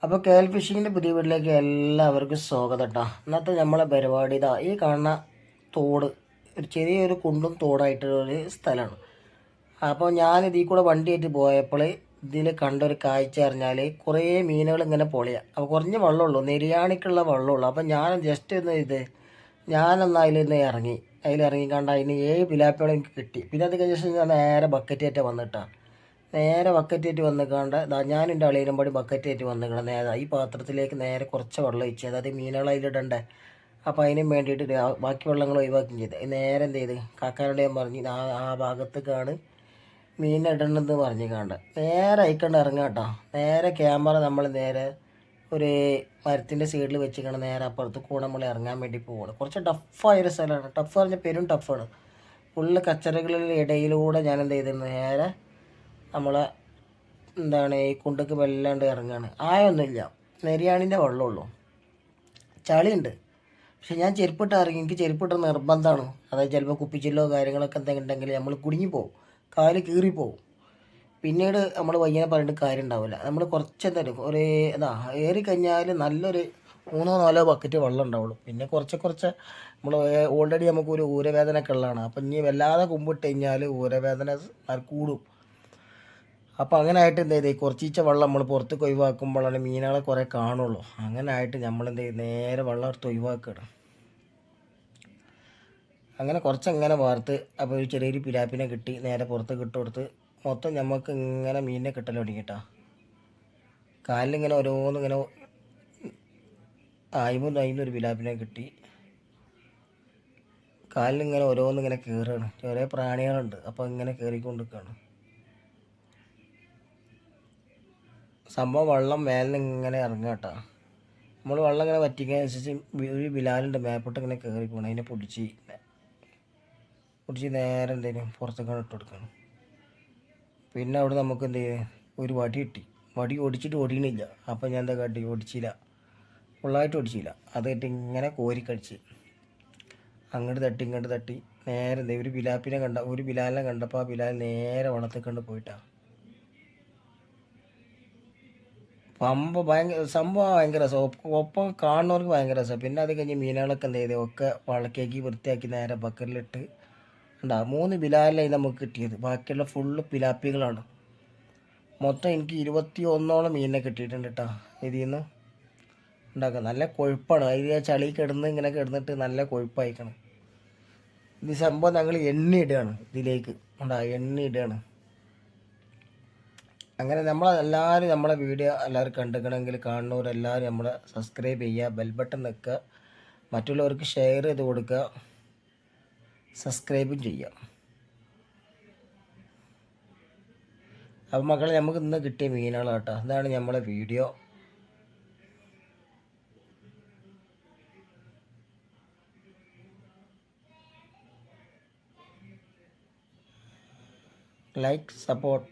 അപ്പോൾ K L ഫിഷിങ്ങിൻ്റെ പുതിയ വീട്ടിലേക്ക് എല്ലാവർക്കും സ്വാഗതം കേട്ടോ. ഇന്നത്തെ നമ്മളെ പരിപാടി ഇതാ ഈ കാണുന്ന തോട്, ഒരു ചെറിയൊരു കുണ്ടും തോടായിട്ടുള്ളൊരു സ്ഥലമാണ്. അപ്പോൾ ഞാൻ ഇതിൽ കൂടെ വണ്ടിയായിട്ട് പോയപ്പോൾ ഇതിൽ കണ്ടൊരു കാഴ്ച അറിഞ്ഞാൽ കുറേ മീനുകൾ ഇങ്ങനെ പൊളിയാണ്. അപ്പോൾ കുറഞ്ഞ വെള്ളമുള്ളൂ, നെരിയാണിക്കുള്ള വെള്ളമുള്ളൂ. അപ്പോൾ ഞാൻ ജസ്റ്റ് ഒന്ന് ഞാനൊന്ന് അതിലിന്ന് അതിലിറങ്ങി കണ്ട അതിന് 7 പിലാപ്പിയോളം എനിക്ക് കിട്ടി. പിന്നെ അത് കഴിഞ്ഞ ശേഷം ഞാൻ നേരെ ബക്കറ്റായിട്ട് വന്നിട്ടാണ്. നേരെ ബക്കറ്റായിട്ട് വന്നിക്കാണ്ട് ഞാൻ എൻ്റെ അളിയനും പടി ബക്കറ്റായിട്ട് വന്നിക്കണം. നേരെ ഈ പാത്രത്തിലേക്ക് നേരെ കുറച്ച് വെള്ളം ഒഴിച്ച്, അതായത് മീനുകൾ അതിലിടണ്ടേ. അപ്പോൾ അതിനും വേണ്ടിയിട്ട് ബാക്കി വെള്ളങ്ങൾ ഒഴിവാക്കുകയും ചെയ്ത് നേരെ എന്ത് ചെയ്ത് കാക്കാനോട് ഞാൻ പറഞ്ഞ് ആ ഭാഗത്തേക്കാണ് മീനിടണമെന്ന് പറഞ്ഞ് കണ്ട് നേരെ അയക്കണ്ട് ഇറങ്ങാം കേട്ടോ. നേരെ ക്യാമറ നമ്മൾ നേരെ ഒരു മരത്തിൻ്റെ സൈഡിൽ വെച്ചിട്ട് നേരെ അപ്പുറത്ത് കൂടെ നമ്മൾ ഇറങ്ങാൻ വേണ്ടി പോവുകയാണ്. കുറച്ച് ടഫായൊരു സ്ഥലമാണ്. ടഫ് പറഞ്ഞാൽ പെരും ടഫാണ്. ഫുള്ള് കച്ചറകളുടെ ഇടയിലൂടെ ഞാൻ എന്ത് ചെയ്ത് നേരെ നമ്മളെ ഈ കുണ്ടക്ക് വല്ലാണ്ട് ഇറങ്ങുകയാണ്. ആയൊന്നുമില്ല, നെരിയാണിൻ്റെ വെള്ളമുള്ളൂ, ചളിയുണ്ട്. പക്ഷെ ഞാൻ ചെരുപ്പിട്ട് ഇറങ്ങി, എനിക്ക് ചെരുപ്പിട്ട് നിർബന്ധമാണ്. അതായത് ചിലപ്പോൾ കുപ്പിച്ചില്ലോ കാര്യങ്ങളൊക്കെ എന്തെങ്കിലും ഉണ്ടെങ്കിൽ നമ്മൾ കുടുങ്ങിപ്പോവും, കാല് കീറിപ്പോവും. പിന്നീട് നമ്മൾ വൈകുന്നേരം പറഞ്ഞിട്ട് കാര്യം ഉണ്ടാവില്ല. നമ്മൾ കുറച്ച് എന്തായാലും ഏറിക്കഴിഞ്ഞാൽ നല്ലൊരു 3-4 ബക്കറ്റ് വെള്ളം ഉണ്ടാവുള്ളൂ. പിന്നെ കുറച്ച് നമ്മൾ ഓൾറെഡി നമുക്കൊരു ഊരവേദന ഒക്കെ ഉള്ളതാണ്. അപ്പം ഇനി വല്ലാതെ കുമ്പിട്ട് കഴിഞ്ഞാൽ ഊരവേദന കൂടും. അപ്പോൾ അങ്ങനെ ആയിട്ട് എന്ത് ചെയ്തേ കുറച്ചീച്ച വെള്ളം നമ്മൾ പുറത്തേക്ക് ഒഴിവാക്കുമ്പോഴാണ് മീനുകളെ കുറേ കാണുള്ളൂ. അങ്ങനെ ആയിട്ട് നമ്മൾ എന്ത് ചെയ്യും നേരെ വെള്ളം എടുത്ത് ഒഴിവാക്കുകയാണ്. അങ്ങനെ കുറച്ചങ്ങനെ വാർത്ത് അപ്പോൾ ഒരു ചെറിയൊരു പിലാപ്പിനെ കിട്ടി, നേരെ പുറത്ത് കൊടുത്ത് മൊത്തം നമുക്ക് ഇങ്ങനെ മീനിനെ കിട്ടൽ തുടങ്ങിയിട്ടാ. കാലിലിങ്ങനെ ഓരോന്നിങ്ങനെ അയിമൊരു പിലാപ്പിനെ കിട്ടി. കാലിലിങ്ങനെ ഓരോന്നിങ്ങനെ കയറുകയാണ്. ചെറിയ പ്രാണികളുണ്ട്, അപ്പോൾ ഇങ്ങനെ കയറിക്കൊണ്ടിരിക്കുകയാണ്. സംഭവം വെള്ളം മേലിൽ ഇങ്ങനെ ഇറങ്ങുക കേട്ടോ. നമ്മൾ വെള്ളം ഇങ്ങനെ വറ്റിക്കുന്നതനുസരിച്ച് ഒരു ബിലാലുണ്ട് മേപ്പോട്ട് ഇങ്ങനെ കയറി പോകണം. അതിനെ പൊടിച്ച് നേരെ എന്തെങ്കിലും പുറത്തേക്കാണ് ഇട്ട് കൊടുക്കണം. പിന്നെ അവിടെ നമുക്ക് എന്ത് ചെയ്യും ഒരു വടി കിട്ടി. വടി ഓടിച്ചിട്ട് ഓടിയണില്ല. അപ്പം ഞാൻ എന്താ കാട്ടി, ഓടിച്ചില്ല, ഫുള്ളായിട്ട് ഓടിച്ചില്ല. അത് കിട്ടി ഇങ്ങനെ കോരിക്കടിച്ച് അങ്ങോട്ട് തട്ടി ഇങ്ങോട്ട് തട്ടി നേരെ എന്താ ഒരു ബിലാലിനെ കണ്ടപ്പോൾ ആ ബിലാൽ നേരെ വള്ളത്തേക്കൊണ്ട് പോയിട്ടാണ്. സംഭവം ഭയങ്കര രസം. ഒപ്പം കാണുന്നവർക്ക് ഭയങ്കര രസം. പിന്നെ അത് കഴിഞ്ഞ് മീനുകളൊക്കെ എന്ത് ചെയ്ത് ഒക്കെ വളക്കേക്ക് വൃത്തിയാക്കി നേരെ ബക്കറിലിട്ട് 3 ബിലാലിലായി നമുക്ക് കിട്ടിയത്. ബാക്കിയുള്ള ഫുള്ള് പിലാപ്പികളാണ്. മൊത്തം എനിക്ക് 21ഓളം മീനിനെ കിട്ടിയിട്ടുണ്ട് കേട്ടോ. ഇതിൽ നിന്ന് ഉണ്ടാക്കുക നല്ല കൊഴുപ്പാണ്. അതിൽ ചളി ഇങ്ങനെ കിടന്നിട്ട് നല്ല കൊഴുപ്പായിക്കണം. ഇത് സംഭവം ഞങ്ങൾ എണ്ണയിടുകയാണ് ഇതിലേക്ക്. എണ്ണയിടുകയാണ്. അങ്ങനെ നമ്മളെല്ലാവരും നമ്മളെ വീഡിയോ എല്ലാവരും കണ്ടിരിക്കണമെങ്കിൽ കാണുന്നവരെല്ലാവരും നമ്മളെ സബ്സ്ക്രൈബ് ചെയ്യുക, ബെൽ ബട്ടൺ നിൽക്കുക, മറ്റുള്ളവർക്ക് ഷെയർ ചെയ്ത് കൊടുക്കുക, സബ്സ്ക്രൈബും ചെയ്യുക. അപ്പോൾ മക്കളെ നമുക്ക് ഇന്ന് കിട്ടിയ മീനുകളാണ് കേട്ടോ. ഇതാണ് നമ്മളെ വീഡിയോ. Like, support.